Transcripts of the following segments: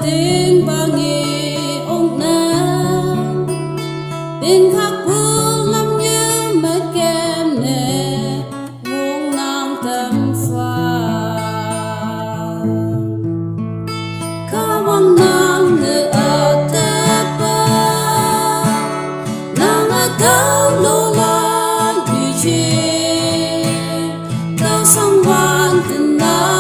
Tiếng bangi ông nam bên khắc vương lâm như mất kem nè vuông nam tâm pha có mong nam người ở tết ba nàng ở cao lô lan thì chi cao sông van tình nàng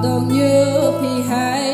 đông như phi hai